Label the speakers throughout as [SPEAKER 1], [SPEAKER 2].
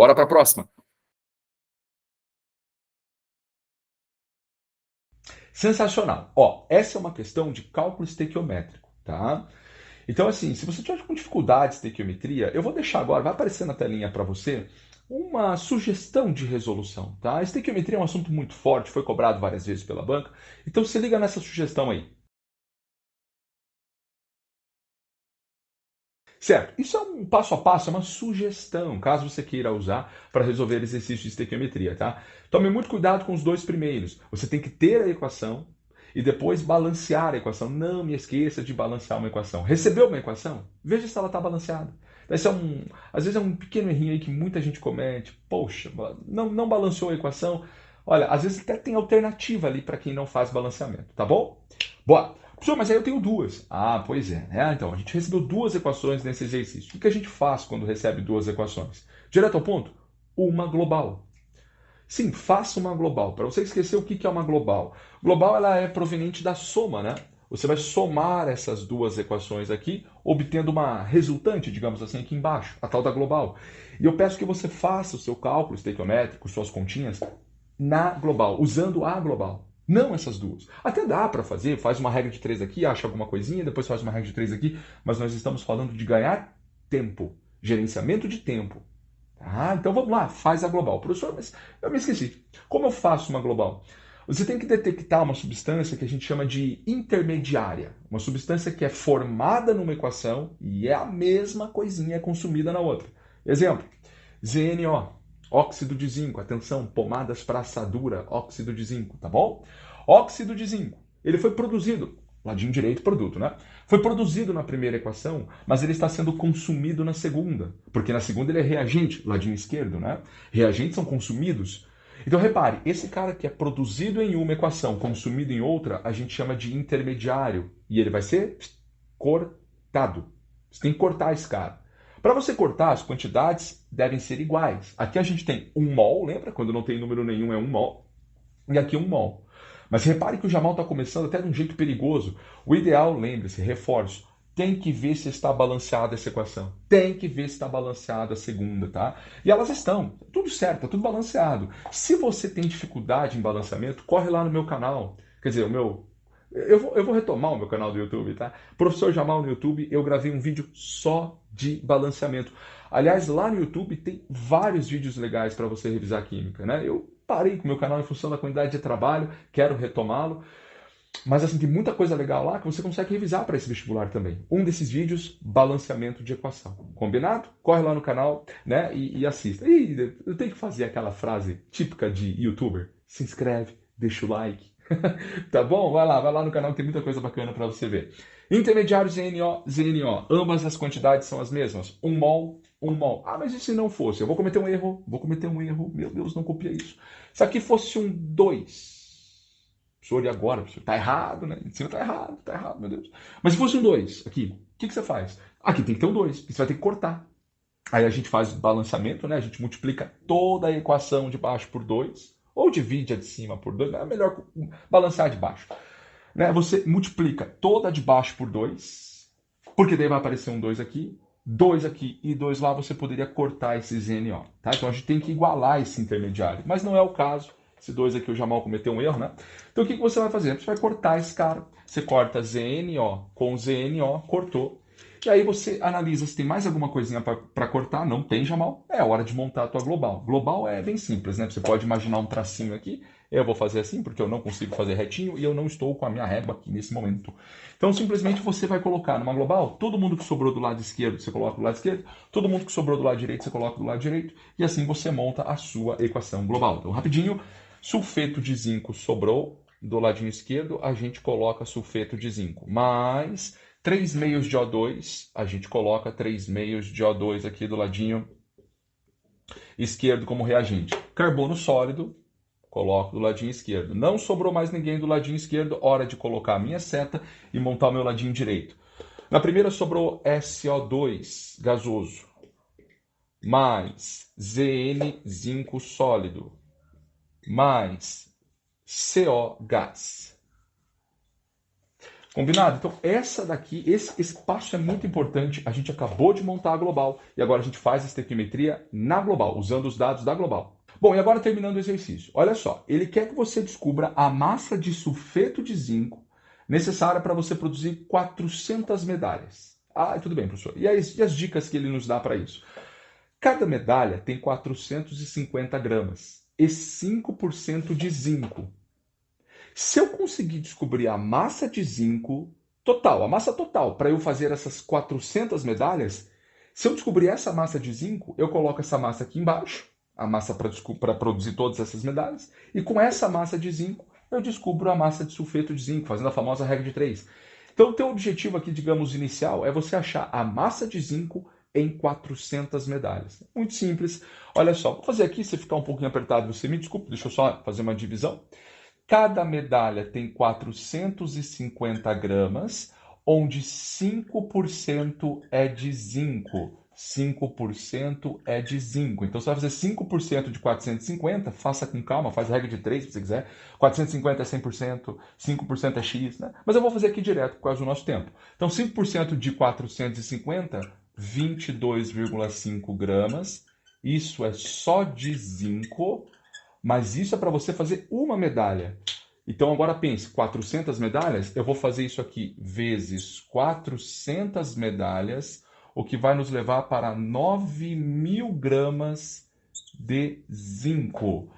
[SPEAKER 1] Bora para a próxima.
[SPEAKER 2] Sensacional. Ó, essa é uma questão de cálculo estequiométrico, tá? Então, assim, se você tiver com dificuldade de estequiometria, eu vou deixar agora, vai aparecer na telinha para você, uma sugestão de resolução, tá? A estequiometria é um assunto muito forte, foi cobrado várias vezes pela banca, então se liga nessa sugestão aí. Certo, isso é um passo a passo, é uma sugestão, caso você queira usar para resolver exercícios de estequiometria, tá? Tome muito cuidado com os dois primeiros. Você tem que ter a equação e depois balancear a equação. Não me esqueça de balancear uma equação. Recebeu uma equação? Veja se ela está balanceada. Esse é às vezes é um pequeno errinho aí que muita gente comete. Poxa, não balanceou a equação. Olha, às vezes até tem alternativa ali para quem não faz balanceamento, tá bom? Boa. Professor, mas aí eu tenho duas. Ah, pois é. Então, a gente recebeu duas equações nesse exercício. O que a gente faz quando recebe duas equações? Direto ao ponto? Uma global. Sim, faça uma global. Para você esquecer o que é uma global. Global ela é proveniente da soma, né? Você vai somar essas duas equações aqui, obtendo uma resultante, digamos assim, aqui embaixo, a tal da global. E eu peço que você faça o seu cálculo estequiométrico, suas continhas, na global, usando a global. Não essas duas. Até dá para fazer, faz uma regra de três aqui, acha alguma coisinha, depois faz uma regra de três aqui, mas nós estamos falando de ganhar tempo, gerenciamento de tempo. Então vamos lá, faz a global. Professor, mas eu me esqueci. Como eu faço uma global? Você tem que detectar uma substância que a gente chama de intermediária. Uma substância que é formada numa equação e é a mesma coisinha consumida na outra. Exemplo, ZNO, óxido de zinco. Atenção, pomadas para assadura, óxido de zinco, tá bom? Óxido de zinco. Ele foi produzido, ladinho direito, produto, né? Foi produzido na primeira equação, mas ele está sendo consumido na segunda. Porque na segunda ele é reagente, ladinho esquerdo, né? Reagentes são consumidos. Então repare, esse cara que é produzido em uma equação, consumido em outra, a gente chama de intermediário. E ele vai ser cortado. Você tem que cortar esse cara. Para você cortar, as quantidades devem ser iguais. Aqui a gente tem 1 mol, lembra? Quando não tem número nenhum é 1 mol. E aqui 1 mol. Mas repare que o Jamal está começando até de um jeito perigoso. O ideal, lembre-se, reforço, tem que ver se está balanceada essa equação. Tem que ver se está balanceada a segunda, tá? E elas estão. Tudo certo, tá tudo balanceado. Se você tem dificuldade em balanceamento, corre lá no meu canal. Quer dizer, o meu. Eu vou retomar o meu canal do YouTube, tá? Professor Jamal no YouTube, eu gravei um vídeo só de balanceamento. Aliás, lá no YouTube tem vários vídeos legais para você revisar química, né? Eu parei com o meu canal em função da quantidade de trabalho, quero retomá-lo. Mas assim, tem muita coisa legal lá que você consegue revisar para esse vestibular também. Um desses vídeos, balanceamento de equação. Combinado? Corre lá no canal, né, e assista. E eu tenho que fazer aquela frase típica de youtuber. Se inscreve, deixa o like. Tá bom? Vai lá no canal que tem muita coisa bacana para você ver. Intermediário ZNO, ZNO. Ambas as quantidades são as mesmas. 1 mol, 1 mol. Ah, mas e se não fosse? Eu vou cometer um erro. Vou cometer um erro. Meu Deus, não copia isso. Se aqui fosse um 2. Professor, e agora? Professor, tá errado, né? Ensino tá errado, meu Deus. Mas se fosse um 2 aqui, o que você faz? Aqui tem que ter um 2, você vai ter que cortar. Aí a gente faz balanceamento, né? A gente multiplica toda a equação de baixo por 2, ou divide a de cima por 2, é melhor balancear de baixo. Né? Você multiplica toda a de baixo por 2, porque daí vai aparecer um 2 aqui e 2 lá, você poderia cortar esse ZNO. Tá? Então a gente tem que igualar esse intermediário, mas não é o caso. Esse 2 aqui o Jamal cometeu um erro, né? Então o que você vai fazer? Você vai cortar esse cara. Você corta ZNO com ZNO, cortou. E aí você analisa se tem mais alguma coisinha para cortar. Não tem, Jamal. É hora de montar a tua global. Global é bem simples, né? Você pode imaginar um tracinho aqui. Eu vou fazer assim porque eu não consigo fazer retinho e eu não estou com a minha régua aqui nesse momento. Então simplesmente você vai colocar numa global, todo mundo que sobrou do lado esquerdo você coloca do lado esquerdo, todo mundo que sobrou do lado direito você coloca do lado direito e assim você monta a sua equação global. Então rapidinho, sulfeto de zinco sobrou do ladinho esquerdo, a gente coloca sulfeto de zinco. Mais 3 meios de O2, a gente coloca 3 meios de O2 aqui do ladinho esquerdo como reagente. Carbono sólido, coloco do ladinho esquerdo. Não sobrou mais ninguém do ladinho esquerdo, hora de colocar a minha seta e montar o meu ladinho direito. Na primeira sobrou SO2 gasoso, mais Zn zinco sólido, mais CO gás. Combinado? Então, essa daqui, esse passo é muito importante. A gente acabou de montar a global e agora a gente faz a estequiometria na global, usando os dados da global. Bom, e agora terminando o exercício. Olha só, ele quer que você descubra a massa de sulfeto de zinco necessária para você produzir 400 medalhas. Ah, tudo bem, professor. E as dicas que ele nos dá para isso? Cada medalha tem 450 gramas e 5% de zinco. Se eu conseguir descobrir a massa de zinco total, a massa total, para eu fazer essas 400 medalhas, se eu descobrir essa massa de zinco, eu coloco essa massa aqui embaixo, a massa para produzir todas essas medalhas, e com essa massa de zinco, eu descubro a massa de sulfeto de zinco, fazendo a famosa regra de 3. Então, o teu objetivo aqui, digamos, inicial, é você achar a massa de zinco em 400 medalhas. Muito simples. Olha só, vou fazer aqui, se ficar um pouquinho apertado, você me desculpe, deixa eu só fazer uma divisão. Cada medalha tem 450 gramas, onde 5% é de zinco. 5% é de zinco. Então, você vai fazer 5% de 450, faça com calma, faz a regra de 3 se você quiser. 450 é 100%, 5% é X, né? Mas eu vou fazer aqui direto por causa do nosso tempo. Então, 5% de 450, 22,5 gramas. Isso é só de zinco, mas isso é para você fazer uma medalha. Então agora pense, 400 medalhas, eu vou fazer isso aqui vezes 400 medalhas, o que vai nos levar para 9.000 gramas de zinco.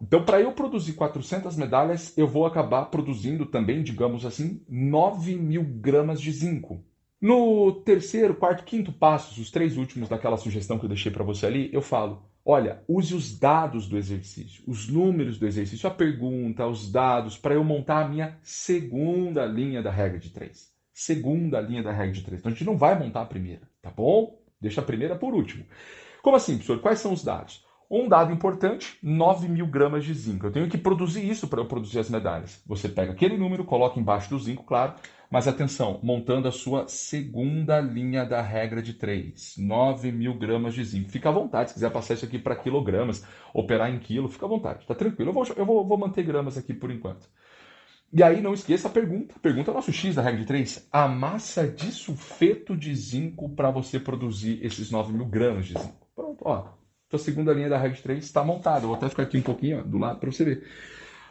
[SPEAKER 2] Então, para eu produzir 400 medalhas, eu vou acabar produzindo também, digamos assim, 9.000 gramas de zinco. No terceiro, quarto, quinto passos, os três últimos daquela sugestão que eu deixei para você ali, eu falo, olha, use os dados do exercício, os números do exercício, a pergunta, os dados, para eu montar a minha segunda linha da regra de 3. Segunda linha da regra de 3. Então, a gente não vai montar a primeira, tá bom? Deixa a primeira por último. Como assim, professor? Quais são os dados? Um dado importante, 9.000 gramas de zinco. Eu tenho que produzir isso para eu produzir as medalhas. Você pega aquele número, coloca embaixo do zinco, claro, mas atenção, montando a sua segunda linha da regra de 3. 9.000 gramas de zinco. Fica à vontade, se quiser passar isso aqui para quilogramas, operar em quilo, fica à vontade, tá tranquilo. Eu vou manter gramas aqui por enquanto. E aí não esqueça a pergunta. Pergunta é o nosso X da regra de 3. A massa de sulfeto de zinco para você produzir esses 9.000 gramas de zinco. Pronto, ó. Sua segunda linha da regra de 3 está montada. Eu vou até ficar aqui um pouquinho ó, do lado para você ver.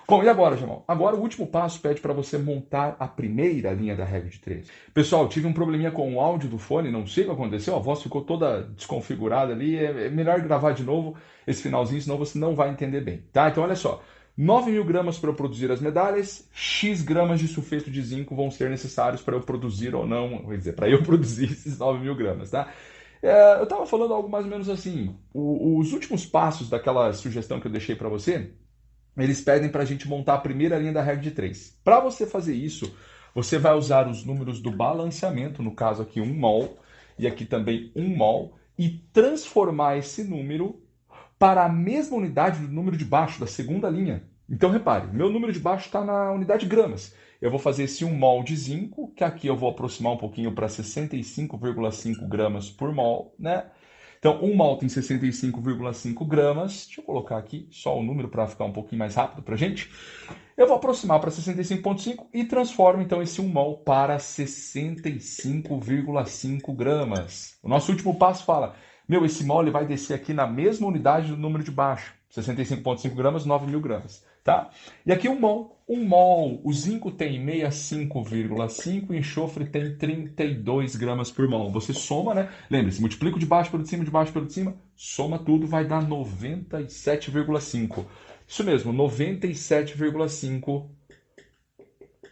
[SPEAKER 2] Bom, e agora, Jamal? Agora o último passo pede para você montar a primeira linha da regra de 3. Pessoal, tive um probleminha com o áudio do fone, não sei o que aconteceu, a voz ficou toda desconfigurada ali, é melhor gravar de novo esse finalzinho, senão você não vai entender bem, tá? Então, olha só, 9.000 gramas para eu produzir as medalhas, X gramas de sulfeto de zinco vão ser necessários para eu produzir ou não, quer dizer, para eu produzir esses 9.000 gramas, tá? Eu estava falando algo mais ou menos assim, os últimos passos daquela sugestão que eu deixei para você, eles pedem para a gente montar a primeira linha da regra de 3. Para você fazer isso, você vai usar os números do balanceamento, no caso aqui 1 mol, e aqui também 1 mol, e transformar esse número para a mesma unidade do número de baixo, da segunda linha. Então repare, meu número de baixo está na unidade gramas. Eu vou fazer esse 1 mol de zinco, que aqui eu vou aproximar um pouquinho para 65,5 gramas por mol, né? Então, 1 mol tem 65,5 gramas. Deixa eu colocar aqui só o número para ficar um pouquinho mais rápido para a gente. Eu vou aproximar para 65,5 e transformo então esse 1 mol para 65,5 gramas. O nosso último passo fala, esse mol ele vai descer aqui na mesma unidade do número de baixo. 65,5 gramas, 9.000 gramas. Tá? E aqui 1 mol, o zinco tem 65,5 e o enxofre tem 32 gramas por mol. Você soma, né? Lembre-se, multiplica o de baixo pelo de cima, de baixo pelo de cima, soma tudo, vai dar 97,5. Isso mesmo, 97,5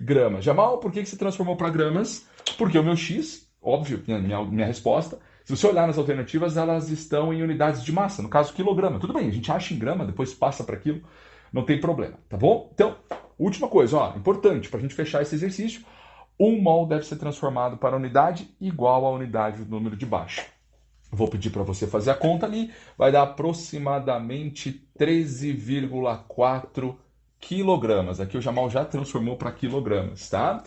[SPEAKER 2] gramas. Jamal, por que você transformou para gramas? Porque o meu X, óbvio, minha resposta, se você olhar nas alternativas, elas estão em unidades de massa, no caso quilograma. Tudo bem, a gente acha em grama, depois passa para quilo. Não tem problema, tá bom? Então, última coisa, ó, importante para a gente fechar esse exercício, 1 mol deve ser transformado para unidade igual à unidade do número de baixo. Vou pedir para você fazer a conta ali, vai dar aproximadamente 13,4 quilogramas. Aqui o Jamal já transformou para quilogramas, tá?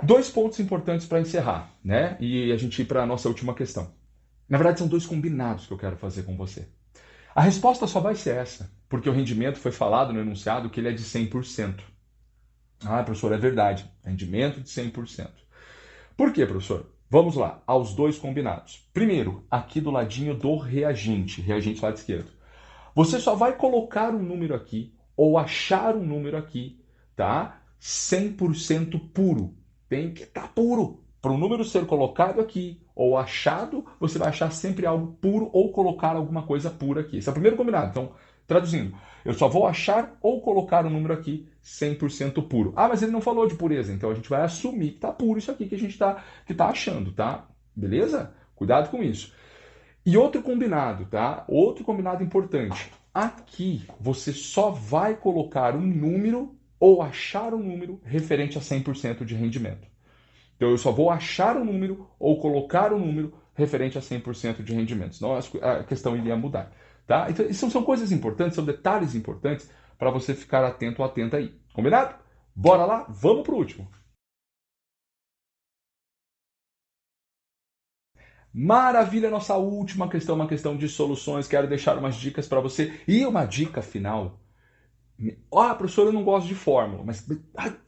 [SPEAKER 2] 2 pontos importantes para encerrar, né? E a gente ir para a nossa última questão. Na verdade, são 2 combinados que eu quero fazer com você. A resposta só vai ser essa, porque o rendimento foi falado no enunciado que ele é de 100%. Ah, professor, é verdade. Rendimento de 100%. Por quê, professor? Vamos lá, aos dois combinados. Primeiro, aqui do ladinho do reagente, reagente lado esquerdo. Você só vai colocar um número aqui ou achar um número aqui, tá? 100% puro. Tem que estar puro. Para o número ser colocado aqui ou achado, você vai achar sempre algo puro ou colocar alguma coisa pura aqui. Esse é o primeiro combinado. Então, traduzindo, eu só vou achar ou colocar um número aqui 100% puro. Ah, mas ele não falou de pureza, então a gente vai assumir que está puro isso aqui que a gente tá achando, tá? Beleza? Cuidado com isso. E outro combinado, tá? Outro combinado importante. Aqui você só vai colocar um número ou achar um número referente a 100% de rendimento. Então eu só vou achar um número ou colocar um número referente a 100% de rendimento. Senão a questão iria mudar, tá? Então isso são coisas importantes, são detalhes importantes para você ficar atento ou atenta aí. Combinado? Bora lá? Vamos pro último. Maravilha, nossa última questão, uma questão de soluções. Quero deixar umas dicas para você. E uma dica final. Ah, professor, eu não gosto de fórmula, mas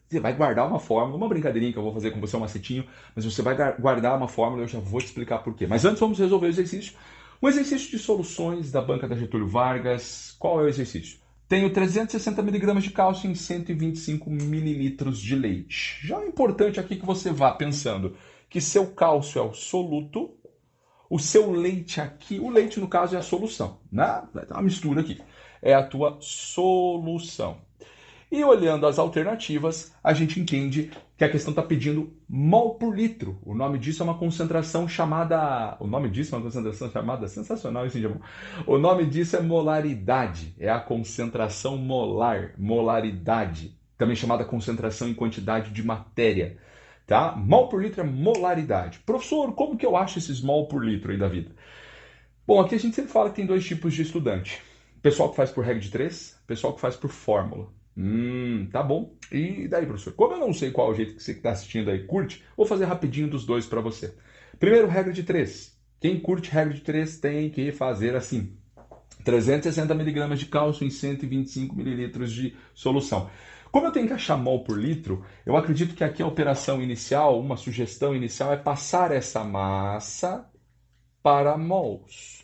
[SPEAKER 2] você vai guardar uma fórmula, uma brincadeirinha que eu vou fazer com você, um macetinho, mas você vai guardar uma fórmula e eu já vou te explicar por quê. Mas antes vamos resolver o exercício. Um exercício de soluções da banca da Getúlio Vargas. Qual é o exercício? Tenho 360 miligramas de cálcio em 125 mililitros de leite. Já é importante aqui que você vá pensando que seu cálcio é o soluto, o seu leite aqui, o leite no caso é a solução, né? É uma mistura aqui. É a tua solução. E olhando as alternativas, a gente entende que a questão está pedindo mol por litro. O nome disso é uma concentração chamada. O nome disso é uma concentração chamada. Sensacional esse dia. O nome disso é molaridade. É a concentração molar. Molaridade. Também chamada concentração em quantidade de matéria. Tá? Mol por litro é molaridade. Professor, como que eu acho esses mol por litro aí da vida? Bom, aqui a gente sempre fala que tem dois tipos de estudante. Pessoal que faz por regra de três, pessoal que faz por fórmula. Tá bom. E daí, professor? Como eu não sei qual é o jeito que você que está assistindo aí curte, vou fazer rapidinho dos dois para você. Primeiro, regra de três. Quem curte regra de três tem que fazer assim. 360 miligramas de cálcio em 125 mililitros de solução. Como eu tenho que achar mol por litro, eu acredito que aqui a operação inicial, uma sugestão inicial, é passar essa massa para mols.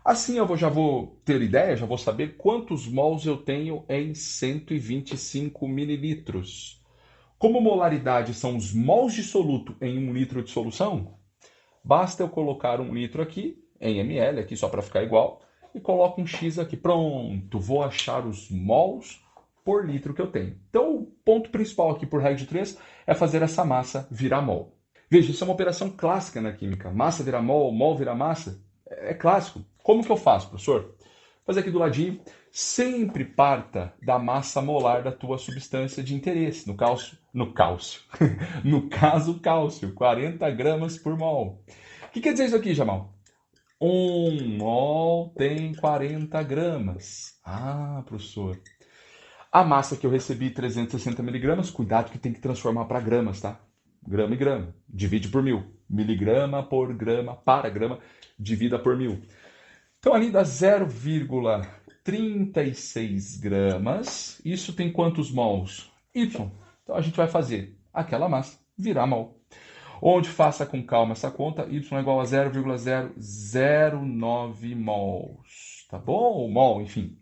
[SPEAKER 2] Assim eu já vou ter ideia, já vou saber quantos mols eu tenho em 125 mililitros. Como molaridade são os mols de soluto em 1 litro de solução, basta eu colocar 1 litro aqui, em ml, aqui só para ficar igual, e coloco um X aqui. Pronto, vou achar os mols por litro que eu tenho. Então, o ponto principal aqui por regra de 3 é fazer essa massa virar mol. Veja, isso é uma operação clássica na química. Massa virar mol, mol virar massa. É clássico. Como que eu faço, professor? Vou fazer aqui do ladinho. Sempre parta da massa molar da tua substância de interesse. No cálcio. No caso, cálcio. 40 gramas por mol. O que quer dizer isso aqui, Jamal? 1 mol tem 40 gramas. Ah, professor. A massa que eu recebi, 360 miligramas, cuidado que tem que transformar para gramas, tá? Grama e grama. Divide por 1.000. Miligrama por grama para grama, divida por 1.000. Então ali dá 0,36 gramas. Isso tem quantos mols? Y. Então a gente vai fazer aquela massa virar mol. Onde faça com calma essa conta, y é igual a 0,009 mols. Tá bom? Mol, enfim.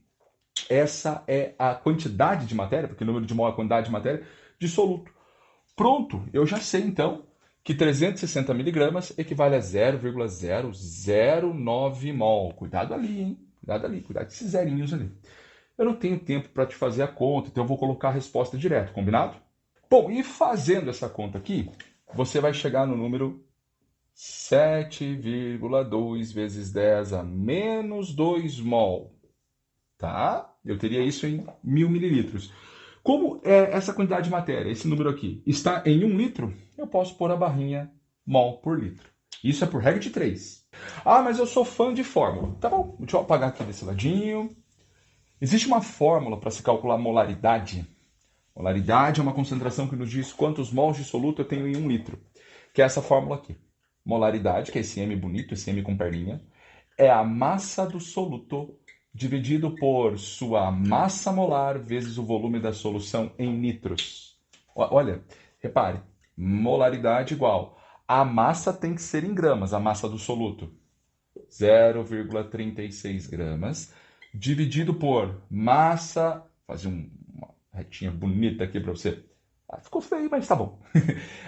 [SPEAKER 2] Essa é a quantidade de matéria, porque o número de mol é a quantidade de matéria, de soluto. Pronto, eu já sei então que 360 miligramas equivale a 0,009 mol. Cuidado ali, hein? Cuidado ali, cuidado com esses zerinhos ali. Eu não tenho tempo para te fazer a conta, então eu vou colocar a resposta direto, combinado? Bom, e fazendo essa conta aqui, você vai chegar no número 7,2 vezes 10 a menos 2 mol. Tá? Eu teria isso em 1.000 mililitros. Como é essa quantidade de matéria, esse número aqui, está em 1 litro, eu posso pôr a barrinha mol por litro. Isso é por regra de 3. Ah, mas eu sou fã de fórmula. Tá bom, deixa eu apagar aqui desse ladinho. Existe uma fórmula para se calcular molaridade. Molaridade é uma concentração que nos diz quantos mols de soluto eu tenho em 1 litro. Que é essa fórmula aqui. Molaridade, que é esse M bonito, esse M com perninha, é a massa do soluto dividido por sua massa molar vezes o volume da solução em litros. Olha, repare, molaridade igual. A massa tem que ser em gramas, a massa do soluto. 0,36 gramas, dividido por massa. Fazer uma retinha bonita aqui para você. Ah, ficou feio, mas tá bom.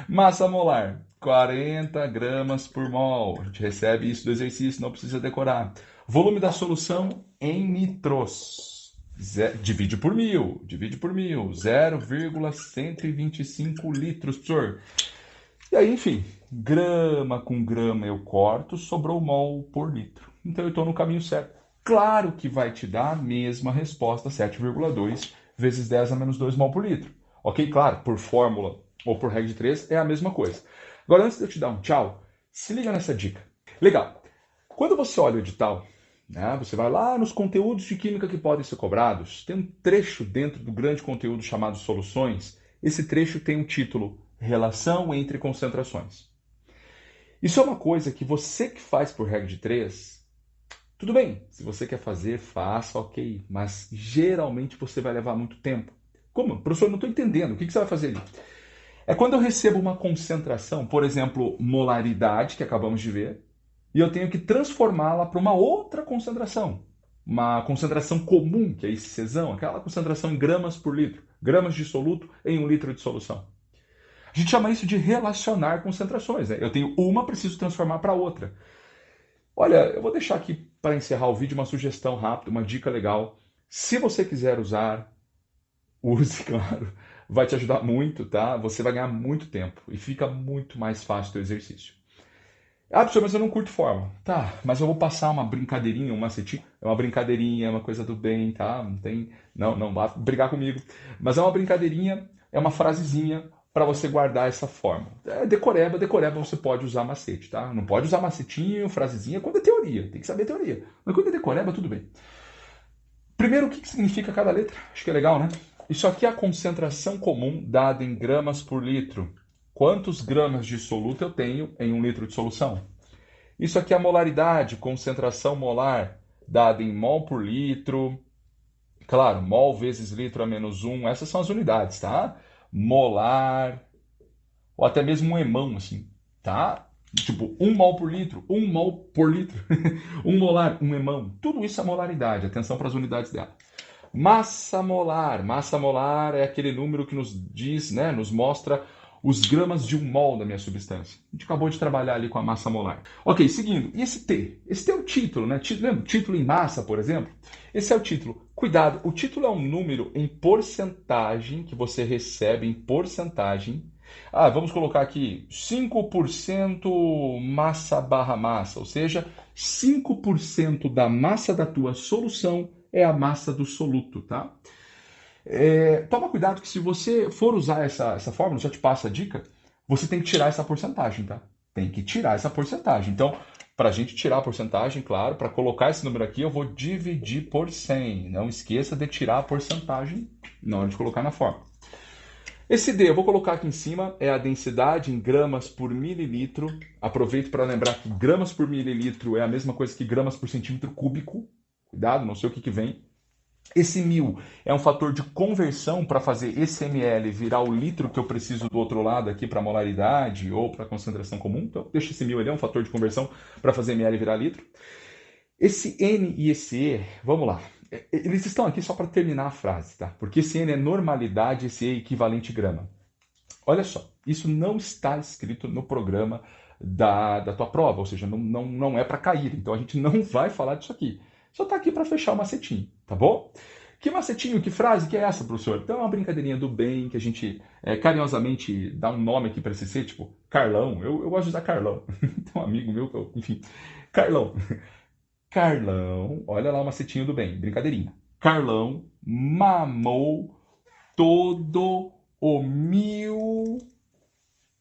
[SPEAKER 2] Massa molar, 40 gramas por mol. A gente recebe isso do exercício, não precisa decorar. Volume da solução em litros. Divide por mil, 0,125 litros, professor. E aí, enfim, grama com grama eu corto, sobrou mol por litro. Então eu estou no caminho certo. Claro que vai te dar a mesma resposta, 7,2 vezes 10 a menos 2 mol por litro. Ok? Claro, por fórmula ou por regra de 3 é a mesma coisa. Agora, antes de eu te dar um tchau, se liga nessa dica. Legal. Quando você olha o edital, né, você vai lá nos conteúdos de química que podem ser cobrados, tem um trecho dentro do grande conteúdo chamado soluções. Esse trecho tem um título Relação entre concentrações. Isso é uma coisa que você que faz por regra de 3, tudo bem. Se você quer fazer, faça, ok. Mas geralmente você vai levar muito tempo. Como? Professor, eu não estou entendendo. O que você vai fazer ali? É quando eu recebo uma concentração, por exemplo, molaridade, que acabamos de ver, e eu tenho que transformá-la para uma outra concentração. Uma concentração comum, que é esse Czão, aquela concentração em gramas por litro. Gramas de soluto em 1 litro de solução. A gente chama isso de relacionar concentrações. Né? Eu tenho uma, preciso transformar para outra. Olha, eu vou deixar aqui para encerrar o vídeo uma sugestão rápida, uma dica legal. Se você quiser usar, use, claro. Vai te ajudar muito, tá? Você vai ganhar muito tempo e fica muito mais fácil o teu exercício. Ah, professor, mas eu não curto forma. Tá, mas eu vou passar uma brincadeirinha, um macetinho. É uma brincadeirinha, é uma coisa do bem, tá? Não tem. Não vá brigar comigo. Mas é uma brincadeirinha, é uma frasezinha para você guardar essa forma. É decoreba você pode usar macete, tá? Não pode usar macetinho, frasezinha quando é teoria. Tem que saber teoria. Mas quando é decoreba, tudo bem. Primeiro, o que significa cada letra? Acho que é legal, né? Isso aqui é a concentração comum dada em gramas por litro. Quantos gramas de soluto eu tenho em 1 litro de solução? Isso aqui é a molaridade, concentração molar, dada em mol por litro. Claro, mol vezes litro a menos 1, essas são as unidades, tá? Molar, ou até mesmo um emão, assim, tá? Tipo, 1 mol por litro, 1 mol por litro, 1 molar, 1 emão. Tudo isso é molaridade, atenção para as unidades dela. Massa molar é aquele número que nos diz, né, nos mostra os gramas de 1 mol da minha substância. A gente acabou de trabalhar ali com a massa molar. Ok, seguindo. E esse T? Esse T é o título, né? Lembra? Título em massa, por exemplo? Esse é o título. Cuidado, o título é um número em porcentagem que você recebe em porcentagem. Ah, vamos colocar aqui 5% massa barra massa, ou seja, 5% da massa da tua solução é a massa do soluto, tá? Toma cuidado que se você for usar essa fórmula, já te passo a dica, você tem que tirar essa porcentagem, tá? Tem que tirar essa porcentagem. Então, para a gente tirar a porcentagem, claro, para colocar esse número aqui, eu vou dividir por 100. Não esqueça de tirar a porcentagem na hora de colocar na fórmula. Esse D, eu vou colocar aqui em cima, é a densidade em gramas por mililitro. Aproveito para lembrar que gramas por mililitro é a mesma coisa que gramas por centímetro cúbico. Cuidado, não sei o que vem. Esse 1000 é um fator de conversão para fazer esse ml virar o litro que eu preciso do outro lado aqui para molaridade ou para concentração comum. Então, deixa esse 1000 ali, é um fator de conversão para fazer ml virar litro. Esse N e esse E, vamos lá. Eles estão aqui só para terminar a frase, tá? Porque esse N é normalidade, esse E é equivalente grama. Olha só, isso não está escrito no programa da tua prova, ou seja, não é para cair. Então a gente não vai falar disso aqui. Só está aqui para fechar o macetinho, tá bom? Que macetinho, que frase que é essa, professor? Então é uma brincadeirinha do bem que a gente carinhosamente dá um nome aqui para esse ser, tipo Carlão. Eu gosto de usar Carlão. Tem um amigo meu, enfim, Carlão. Carlão, olha lá o macetinho do bem, brincadeirinha. Carlão mamou todo o mil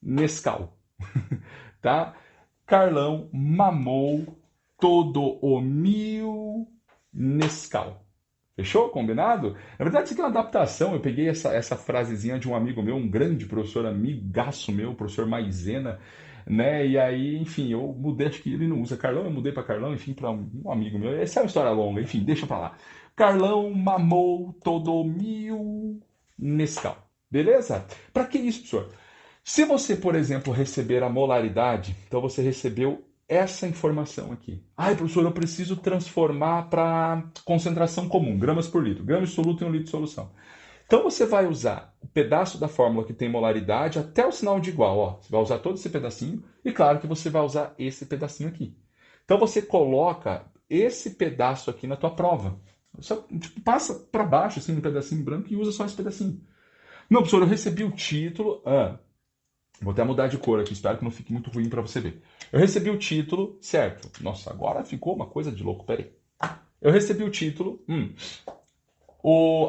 [SPEAKER 2] Nescau, tá? Carlão mamou todo o mil Nescau. Fechou? Combinado? Na verdade, isso aqui é uma adaptação. Eu peguei essa frasezinha de um amigo meu, um grande professor, amigaço meu, o professor Maisena, né? E aí, enfim, eu mudei, acho que ele não usa Carlão, eu mudei para Carlão, enfim, para um amigo meu. Essa é uma história longa, enfim, deixa para lá. Carlão mamou todo mil Nescau. Beleza? Para que isso, professor? Se você, por exemplo, receber a molaridade, então você recebeu essa informação aqui. Ai, professor, eu preciso transformar para concentração comum, gramas por litro, grama de soluto em 1 litro de solução. Então você vai usar o pedaço da fórmula que tem molaridade até o sinal de igual. Ó. Você vai usar todo esse pedacinho e claro que você vai usar esse pedacinho aqui. Então você coloca esse pedaço aqui na tua prova. Só, tipo, passa para baixo assim no pedacinho branco e usa só esse pedacinho. Não, professor, eu recebi o título. Vou até mudar de cor aqui, espero que não fique muito ruim para você ver. Eu recebi o título, certo? Nossa, agora ficou uma coisa de louco, peraí. Eu recebi o título,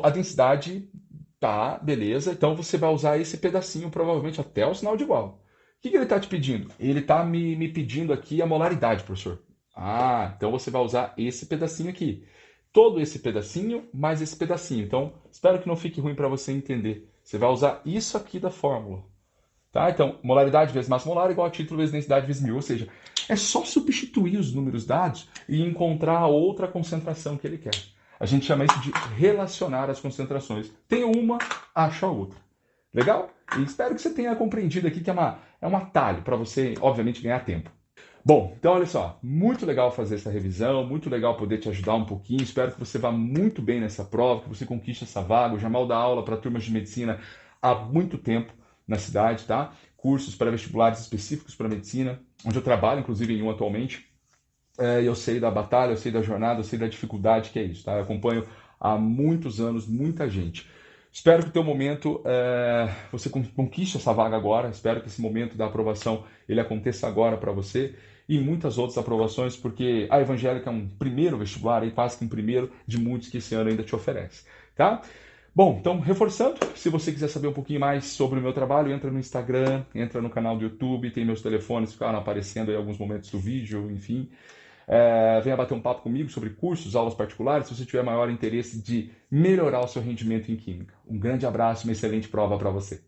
[SPEAKER 2] a densidade, tá, beleza. Então você vai usar esse pedacinho provavelmente até o sinal de igual. O que ele está te pedindo? Ele está me pedindo aqui a molaridade, professor. Ah, então você vai usar esse pedacinho aqui. Todo esse pedacinho mais esse pedacinho. Então, espero que não fique ruim para você entender. Você vai usar isso aqui da fórmula. Tá? Então, molaridade vezes massa molar igual a título vezes densidade vezes mil. Ou seja, é só substituir os números dados e encontrar a outra concentração que ele quer. A gente chama isso de relacionar as concentrações. Tem uma, acha a outra. Legal? E espero que você tenha compreendido aqui que é um atalho para você, obviamente, ganhar tempo. Bom, então olha só, muito legal fazer essa revisão, muito legal poder te ajudar um pouquinho. Espero que você vá muito bem nessa prova, que você conquiste essa vaga. Eu já mal dá aula para turmas de medicina há muito tempo na cidade, tá? Cursos para vestibulares específicos para medicina, onde eu trabalho, inclusive em um atualmente. Eu sei da batalha, eu sei da jornada, eu sei da dificuldade que é isso, tá? Eu acompanho há muitos anos muita gente. Espero que o teu momento você conquiste essa vaga agora. Espero que esse momento da aprovação ele aconteça agora para você e muitas outras aprovações, porque a Evangélica é um primeiro vestibular, e quase que um primeiro de muitos que esse ano ainda te oferece, tá? Bom, então, reforçando, se você quiser saber um pouquinho mais sobre o meu trabalho, entra no Instagram, entra no canal do YouTube, tem meus telefones, ficaram aparecendo aí alguns momentos do vídeo, enfim. Venha bater um papo comigo sobre cursos, aulas particulares, se você tiver maior interesse de melhorar o seu rendimento em Química. Um grande abraço e uma excelente prova para você.